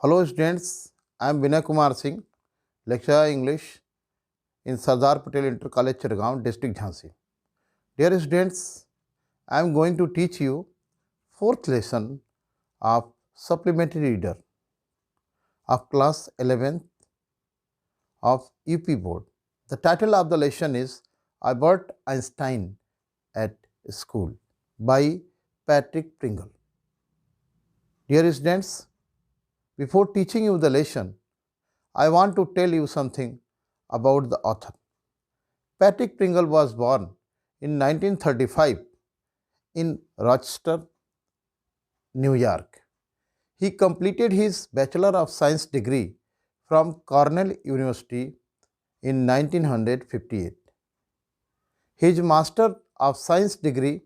Hello students, I am Vinay Kumar Singh, lecturer English in Sardar Patel Inter College Chirgaon, District Jhansi. Dear students, I am going to teach you fourth lesson of supplementary reader of class 11th of UP board. The title of the lesson is Albert Einstein at School by Patrick Pringle. Dear students, before teaching you the lesson, I want to tell you something about the author. Patrick Pringle was born in 1935 in Rochester, New York. He completed his Bachelor of Science degree from Cornell University in 1958. His Master of Science degree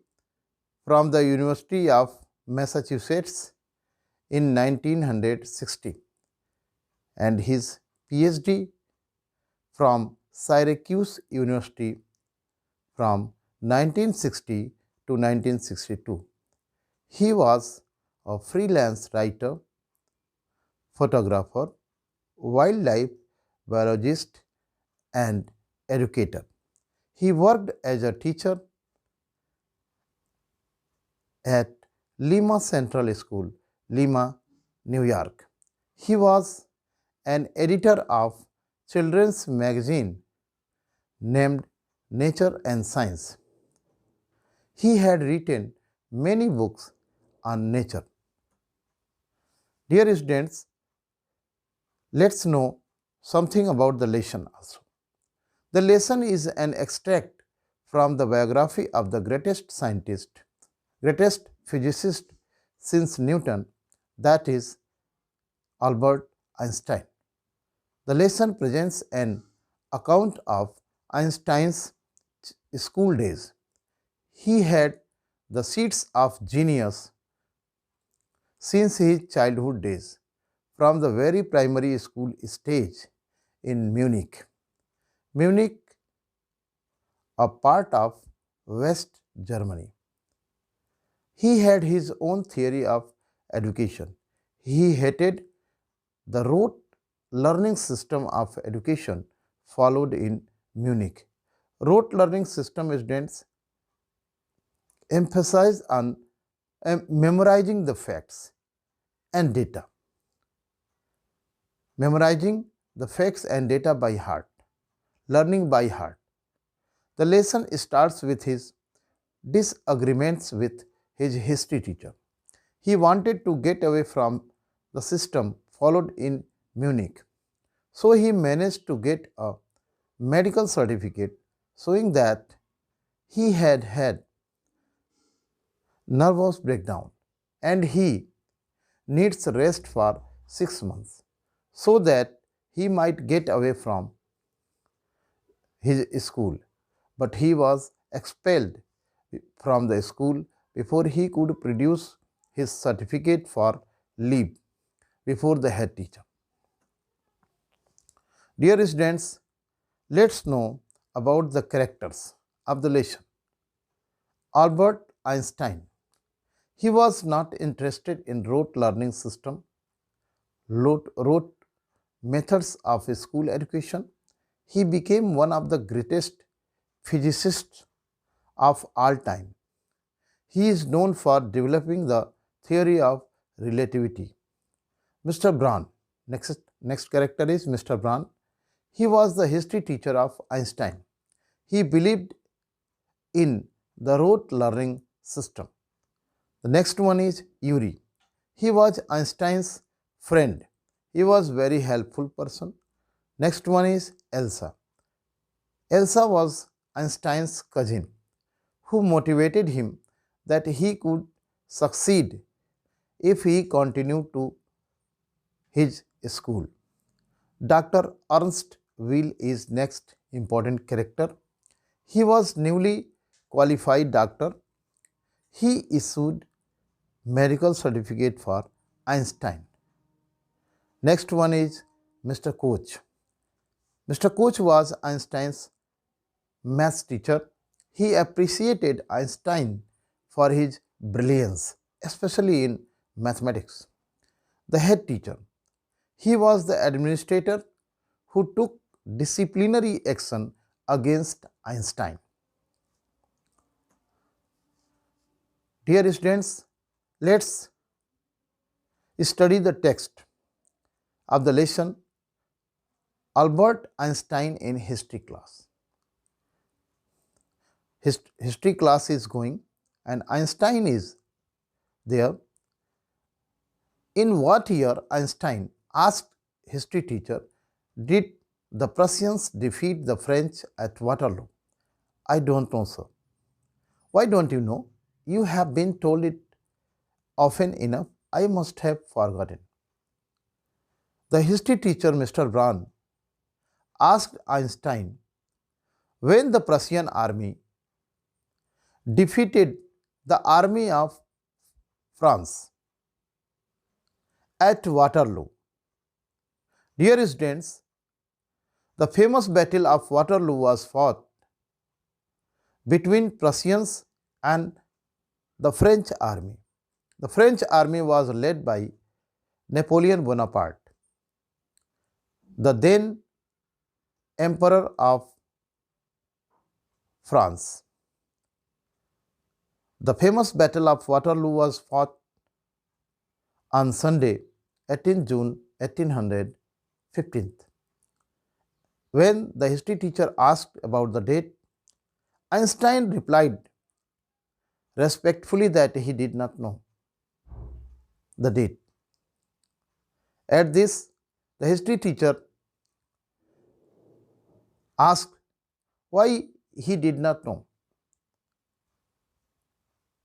from the University of Massachusetts in 1960 and his PhD from Syracuse University from 1960 to 1962. He was a freelance writer, photographer, wildlife biologist, and educator. He worked as a teacher at Lima Central School, Lima, New York. He was an editor of children's magazine named Nature and Science. He had written many books on nature. Dear students, let's know something about the lesson also. The lesson is an extract from the biography of the greatest scientist, greatest physicist since Newton, that is Albert Einstein. The lesson presents an account of Einstein's school days. He had the seeds of genius since his childhood days, from the very primary school stage in Munich. Munich, a part of West Germany. He had his own theory of education. He hated the rote learning system of education followed in Munich. Rote learning system students emphasize on memorizing the facts and data. Memorizing the facts and data by heart. Learning by heart. The lesson starts with his disagreements with his history teacher. He wanted to get away from the system followed in Munich. So he managed to get a medical certificate showing that he had had nervous breakdown and he needs rest for 6 months so that he might get away from his school. But he was expelled from the school before he could produce his certificate for leave before the head teacher. Dear students, let's know about the characters of the lesson. Albert Einstein. He was not interested in rote learning system, rote methods of school education. He became one of the greatest physicists of all time. He is known for developing the theory of relativity. Mr. Braun. Next character is Mr. Braun. He was the history teacher of Einstein. He believed in the rote learning system. The next one is Yuri. He was Einstein's friend. He was very helpful person. Next one is Elsa. Elsa was Einstein's cousin who motivated him that he could succeed if he continued to his school. Dr. Ernst Weil is next important character. He was newly qualified doctor. He issued medical certificate for Einstein. Next one is Mr. Koch. Mr. Koch was Einstein's maths teacher. He appreciated Einstein for his brilliance, especially in mathematics. The head teacher. He was the administrator who took disciplinary action against Einstein. Dear students, let's study the text of the lesson Albert Einstein in history class. History class is going and Einstein is there. In what year, Einstein asked history teacher, did the Prussians defeat the French at Waterloo? I don't know, sir. Why don't you know? You have been told it often enough. I must have forgotten. The history teacher, Mr. Braun, asked Einstein when the Prussian army defeated the army of France at Waterloo. Dear students, the famous Battle of Waterloo was fought between Prussians and the French army. The French army was led by Napoleon Bonaparte, the then Emperor of France. The famous Battle of Waterloo was fought on Sunday, 18 June 1815. When the history teacher asked about the date, Einstein replied respectfully that he did not know the date. At this, the history teacher asked why he did not know.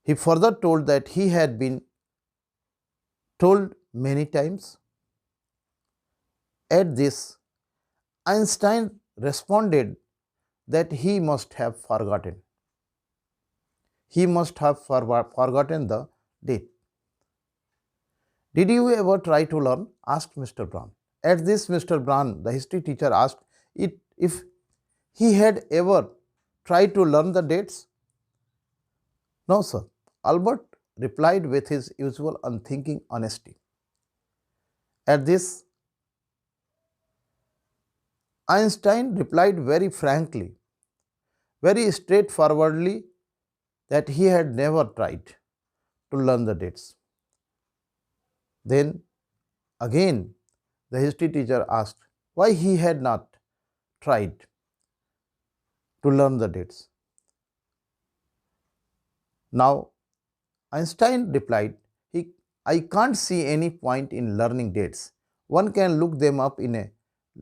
He further told that he had been told many times. At this, Einstein responded that he must have forgotten. He must have forgotten the date. Did you ever try to learn? Asked Mr. Braun. At this, Mr. Braun, the history teacher, asked it if he had ever tried to learn the dates. No, sir. Albert replied with his usual unthinking honesty. At this, Einstein replied very frankly, very straightforwardly, that he had never tried to learn the dates. Then again, the history teacher asked why he had not tried to learn the dates. Now, Einstein replied, I can't see any point in learning dates. One can look them up in a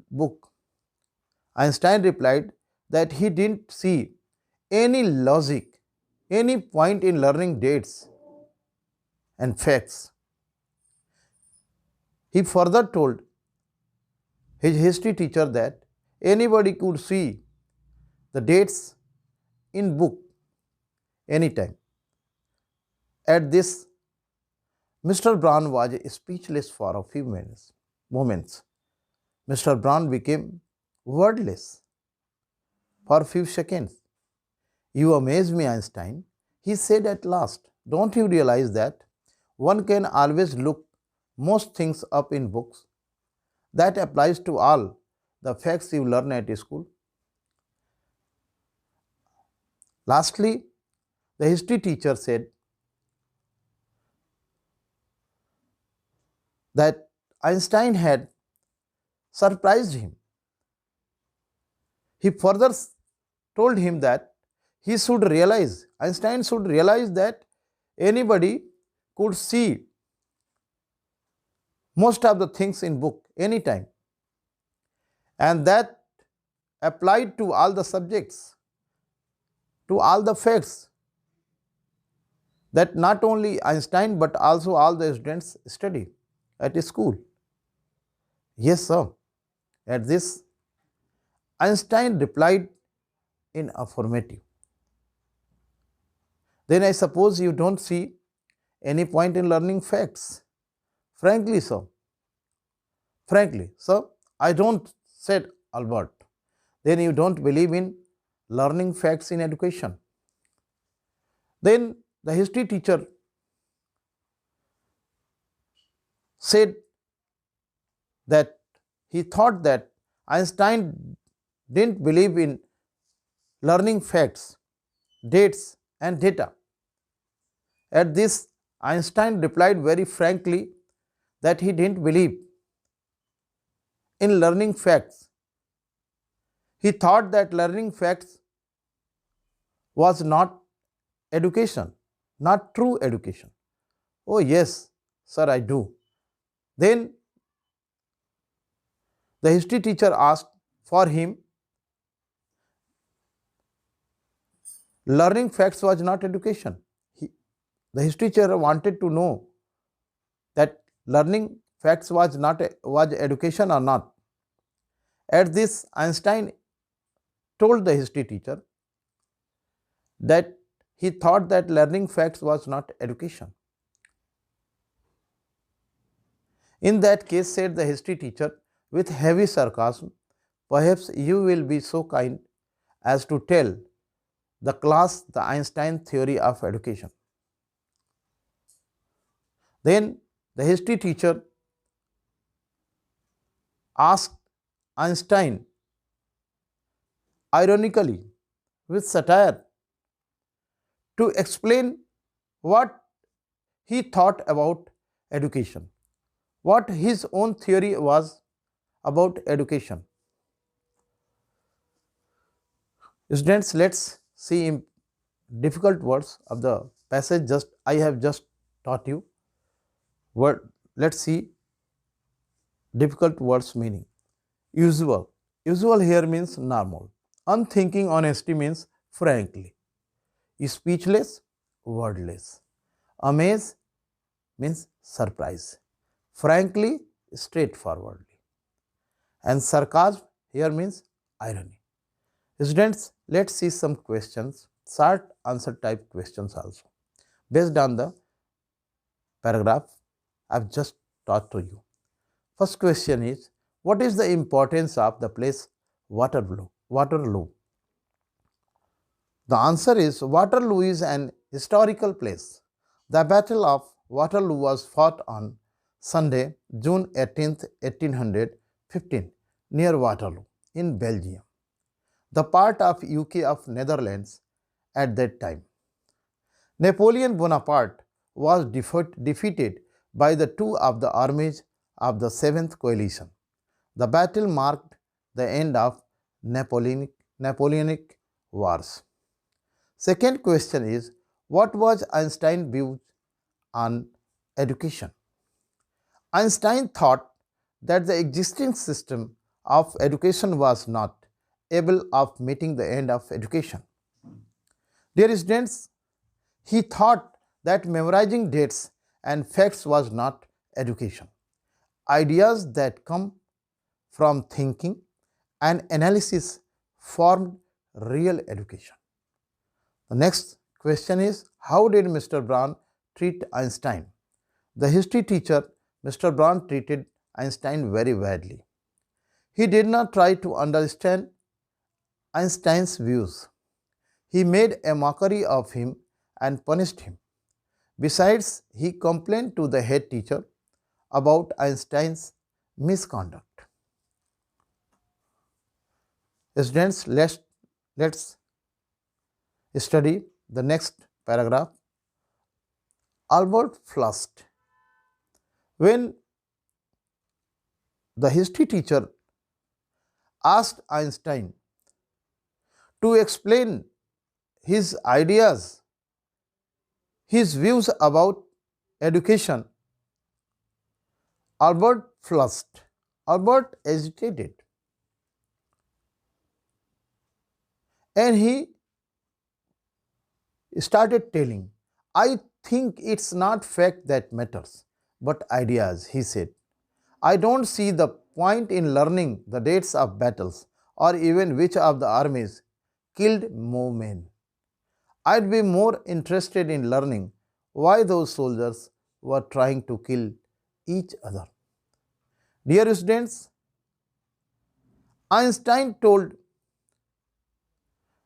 book. Einstein replied that he didn't see any logic, any point in learning dates and facts. He further told his history teacher that anybody could see the dates in book anytime. At this, Mr. Braun was speechless for a few moments. Mr. Braun became wordless for a few seconds. You amaze me, Einstein, he said at last. Don't you realize that one can always look most things up in books? That applies to all the facts you learn at school. Lastly, the history teacher said that Einstein had surprised him. He further told him that Einstein should realize that anybody could see most of the things in book anytime. And that applied to all the subjects, to all the facts that not only Einstein but also all the students study at school. Yes, sir. At this, Einstein replied in affirmative. Then I suppose you don't see any point in learning facts. Frankly, sir. Frankly, sir, I don't, said Albert. Then you don't believe in learning facts in education. Then the history teacher said that he thought that Einstein didn't believe in learning facts, dates, and data. At this, Einstein replied very frankly that he didn't believe in learning facts. He thought that learning facts was not education, not true education. Oh, yes, sir, I do. Then the history teacher asked for him, learning facts was not education. The history teacher wanted to know that learning facts was education or not. At this, Einstein told the history teacher that he thought that learning facts was not education. In that case, said the history teacher with heavy sarcasm, perhaps you will be so kind as to tell the class the Einstein theory of education. Then the history teacher asked Einstein, ironically, with satire, to explain what he thought about education, what his own theory was about education. Students, let's see in difficult words of the passage I have just taught you. Let's see difficult words meaning. Usual. Usual here means normal. Unthinking honesty means frankly. Speechless, wordless. Amaze means surprise. Frankly, straightforwardly. And sarcasm here means irony. Students, let's see some questions, short answer type questions also, based on the paragraph I've just taught to you. First question is, what is the importance of the place Waterloo? Waterloo. The answer is Waterloo is an historical place. The Battle of Waterloo was fought on Sunday, June 18th, 1815, near Waterloo in Belgium, the part of UK of Netherlands at that time. Napoleon Bonaparte was defeated by the two of the armies of the Seventh Coalition. The battle marked the end of Napoleonic Wars. Second question is, what was Einstein's view on education? Einstein thought that the existing system of education was not able of meeting the end of education. Dear students, he thought that memorizing dates and facts was not education. Ideas that come from thinking and analysis formed real education. The next question is, how did Mr. Brown treat Einstein? The history teacher, Mr. Brown, treated Einstein very badly. He did not try to understand Einstein's views. He made a mockery of him and punished him. Besides, he complained to the head teacher about Einstein's misconduct. Students, let's study the next paragraph. Albert flushed. When the history teacher asked Einstein to explain his ideas, his views about education, Albert flushed. Albert hesitated. And he started telling, I think it's not fact that matters, but ideas, he said. I don't see the point in learning the dates of battles or even which of the armies killed more men. I'd be more interested in learning why those soldiers were trying to kill each other. Dear students, Einstein told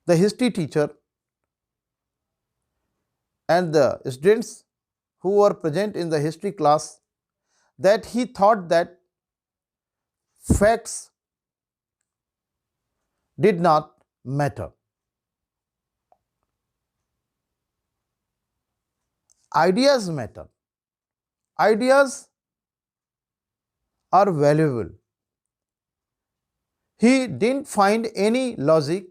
the history teacher and the students who were present in the history class that he thought that Facts did not matter. Ideas matter. Ideas are valuable. He didn't find any logic,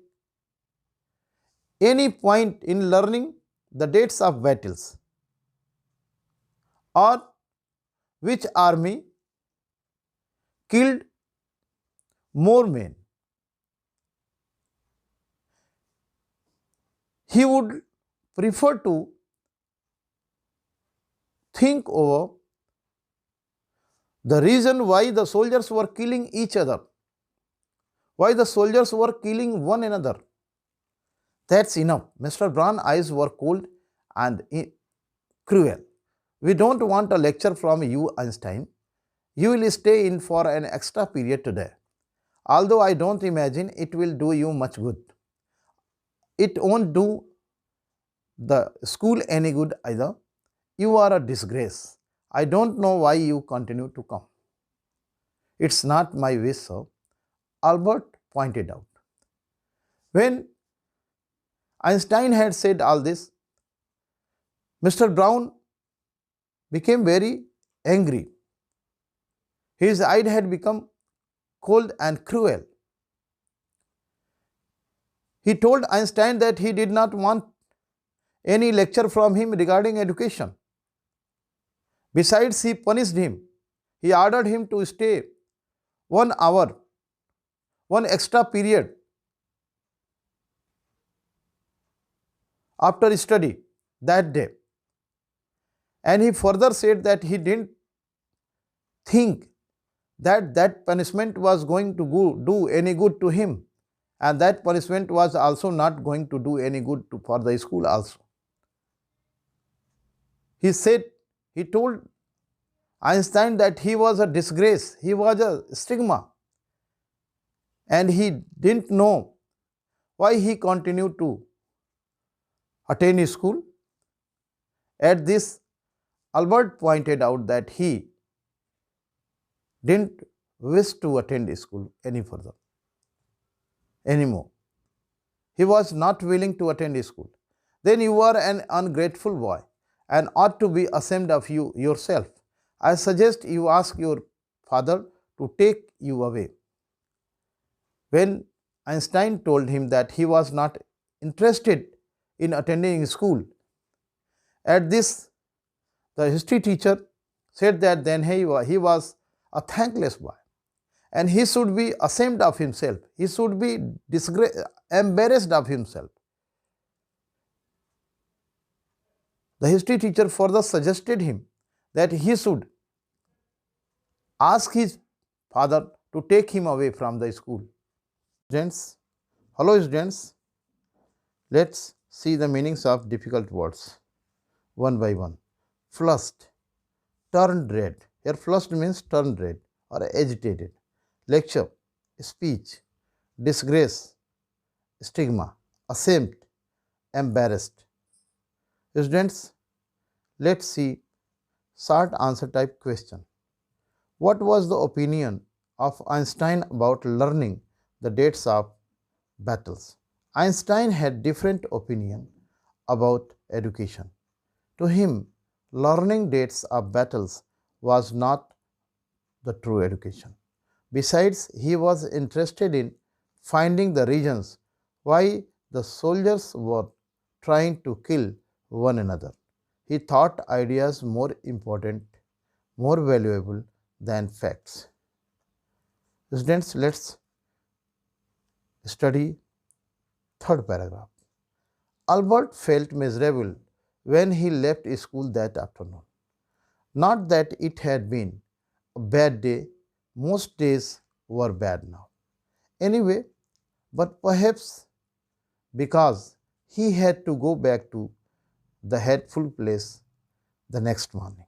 any point in learning the dates of battles or which army killed more men. He would prefer to think over the reason why the soldiers were killing each other, why the soldiers were killing one another. That's enough. Mr. Brown's eyes were cold and cruel. We don't want a lecture from you, Einstein. You will stay in for an extra period today. Although I don't imagine it will do you much good. It won't do the school any good either. You are a disgrace. I don't know why you continue to come. It's not my wish, sir, Albert pointed out. When Einstein had said all this, Mr. Brown became very angry. His eye had become cold and cruel. He told Einstein that he did not want any lecture from him regarding education. Besides, he punished him. He ordered him to stay 1 hour, one extra period after study that day. And he further said that he didn't think that punishment was going to do any good to him, and that punishment was also not going to do any good for the school also. He told Einstein that he was a disgrace, he was a stigma, and he didn't know why he continued to attend school. At this, Albert pointed out that he didn't wish to attend school anymore. He was not willing to attend school. Then you are an ungrateful boy and ought to be ashamed of you yourself. I suggest you ask your father to take you away. When Einstein told him that he was not interested in attending school, at this, the history teacher said that then he was a thankless boy and he should be ashamed of himself. He should be embarrassed of himself. The history teacher further suggested him that he should ask his father to take him away from the school. Students, hello students, let's see the meanings of difficult words one by one. Flushed, turned red. Here flushed means turned red or agitated. Lecture, speech. Disgrace, stigma. Ashamed, embarrassed. Students, let's see short answer type question. What was the opinion of Einstein about learning the dates of battles? Einstein had different opinion about education. To him, learning dates of battles was not the true education. Besides, he was interested in finding the reasons why the soldiers were trying to kill one another. He thought ideas more important, more valuable than facts. Students, let's study third paragraph. Albert felt miserable when he left school that afternoon. Not that it had been a bad day, most days were bad now. Anyway, but perhaps because he had to go back to the hateful place the next morning.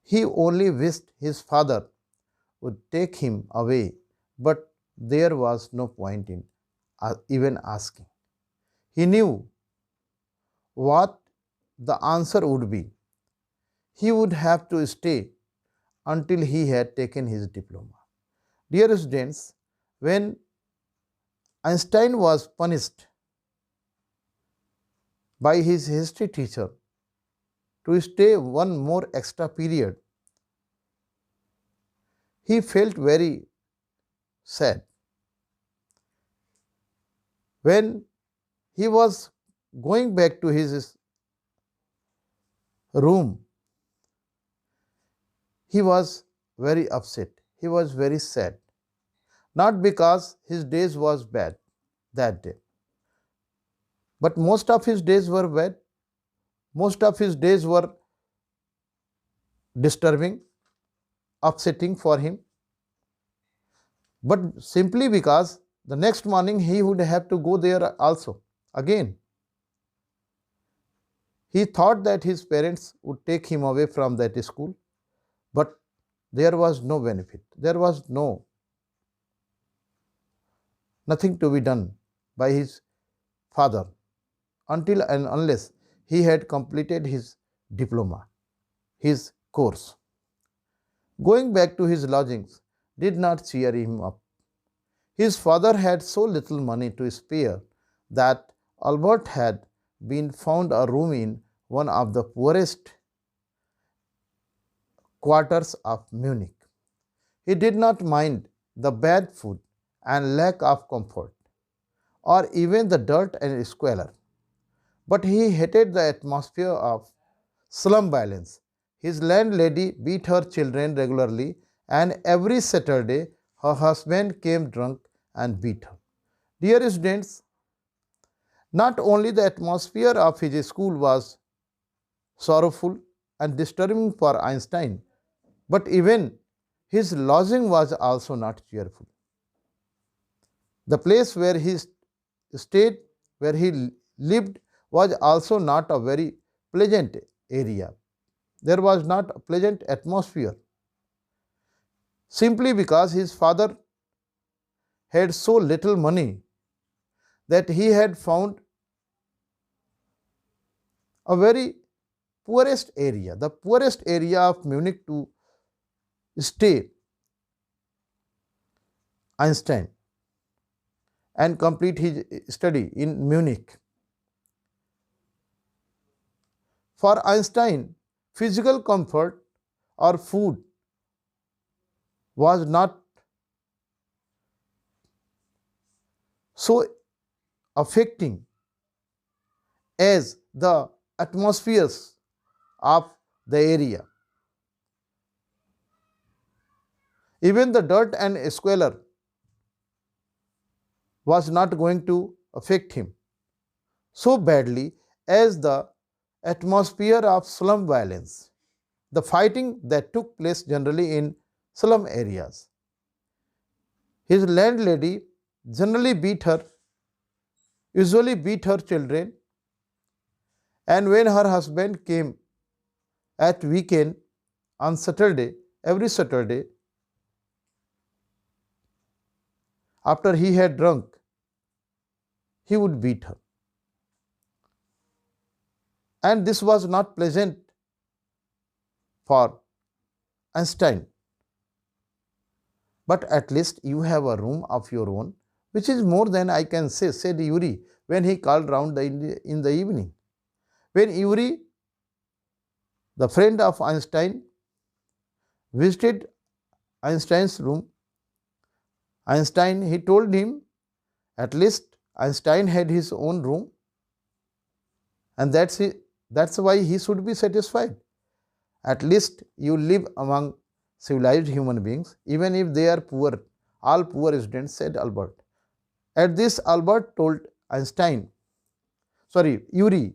He only wished his father would take him away, but there was no point in even asking. He knew what the answer would be. He would have to stay until he had taken his diploma. Dear students, when Einstein was punished by his history teacher to stay one more extra period, he felt very sad. When he was going back to his room, he was very upset. He was very sad. Not because his days was bad that day, but most of his days were bad. Most of his days were disturbing, upsetting for him, but simply because the next morning he would have to go there also again. He thought that his parents would take him away from that school, but there was no benefit. There was nothing to be done by his father until and unless he had completed his diploma, his course. Going back to his lodgings did not cheer him up. His father had so little money to spare that Albert had been found a room in one of the poorest quarters of Munich. He did not mind the bad food and lack of comfort, or even the dirt and squalor, but he hated the atmosphere of slum violence. His landlady beat her children regularly, and every Saturday her husband came drunk and beat her. Dear students, not only the atmosphere of his school was sorrowful and disturbing for Einstein, but even his lodging was also not cheerful. The place where he stayed, where he lived, was also not a very pleasant area. There was not a pleasant atmosphere, simply because his father had so little money that he had found a very the poorest area of Munich to stay Einstein and complete his study in Munich. For Einstein, physical comfort or food was not so affecting as the atmospheres of the area. Even the dirt and squalor was not going to affect him so badly as the atmosphere of slum violence, the fighting that took place generally in slum areas. His landlady generally usually beat her children, and when her husband came at weekend on Saturday, every Saturday, after he had drunk, he would beat her. And this was not pleasant for Einstein. But at least you have a room of your own, which is more than I can say, said Yuri when he called round in the evening. When Yuri, the friend of Einstein, visited Einstein's room, he told him at least Einstein had his own room, and that's why he should be satisfied. At least you live among civilized human beings, even if they are poor. All poor students, said Albert. At this, Albert told Yuri,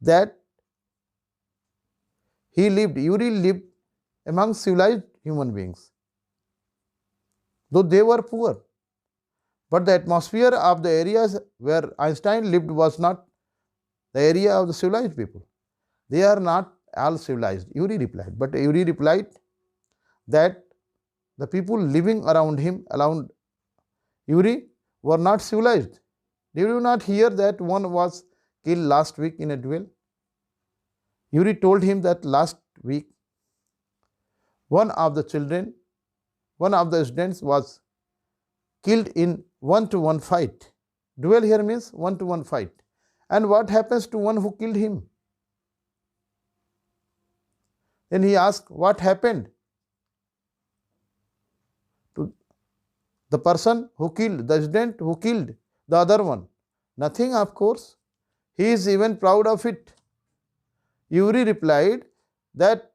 that Yuri lived among civilized human beings, though they were poor. But the atmosphere of the areas where Einstein lived was not the area of the civilized people. They are not all civilized, Yuri replied. But Yuri replied that the people living around Yuri, were not civilized. Did you not hear that one was killed last week in a duel? Yuri told him that last week one of the children one of the students was killed in one-to-one fight. Duel here means one-to-one fight. And what happens to one who killed him? Then he asked, what happened to the person who killed, the student who killed the other one? Nothing, of course. He is even proud of it. Yuri replied that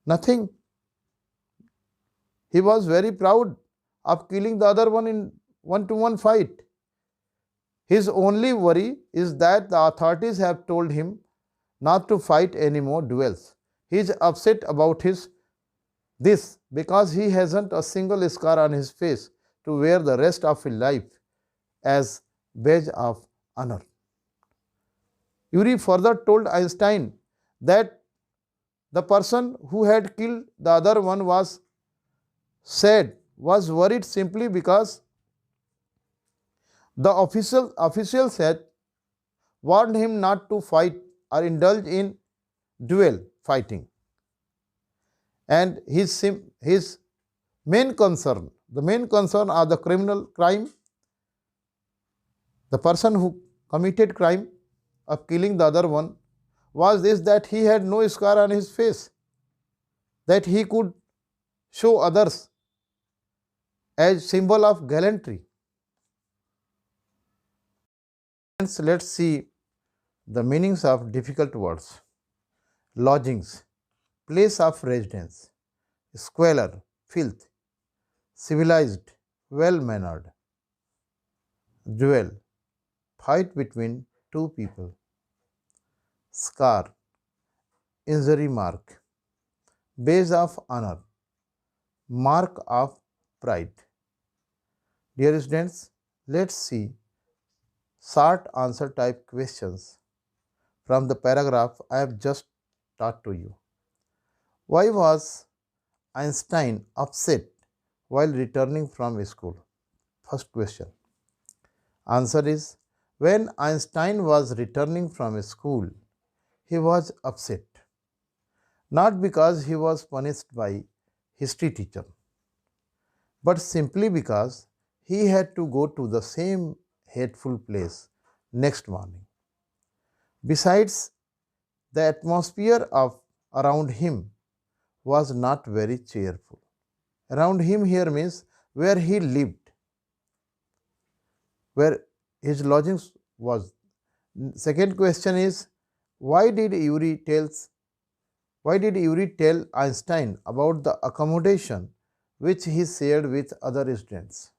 nothing. He was very proud of killing the other one in one-to-one fight. His only worry is that the authorities have told him not to fight any more duels. He is upset about this because he hasn't a single scar on his face to wear the rest of his life as badge of honor. Yuri further told Einstein that the person who had killed the other one was worried simply because the officials had warned him not to fight or indulge in duel fighting. And his main concern, the main concern of the criminal crime, the person who committed crime of killing the other one, was this, that he had no scar on his face, that he could show others as symbol of gallantry. Let's see the meanings of difficult words. Lodgings, place of residence, squalor, filth, civilized, well-mannered. Duel, fight between two people. Scar, injury mark. Badge of honor, mark of pride. Dear students, let's see short answer type questions from the paragraph I have just taught to you. Why was Einstein upset while returning from school? First question. Answer is, when Einstein was returning from school, he was upset. Not because he was punished by history teacher, but simply because he had to go to the same hateful place next morning. Besides, the atmosphere around him was not very cheerful. Around him here means where he lived, where his lodgings was. Second question is, why did Yuri tell Einstein about the accommodation which he shared with other students?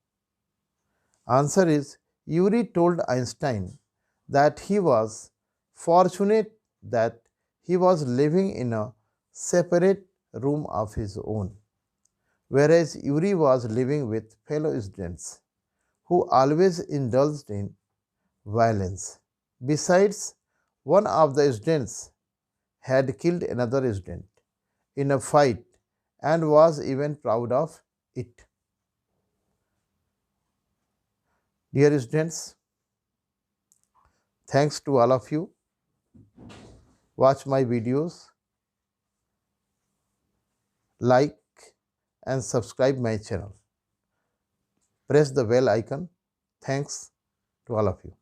Answer is, Yuri told Einstein that he was fortunate that he was living in a separate room of his own, whereas Yuri was living with fellow students who always indulged in violence. Besides, one of the students had killed another student in a fight and was even proud of it. Dear students, thanks to all of you. Watch my videos, like and subscribe my channel. Press the bell icon. Thanks to all of you.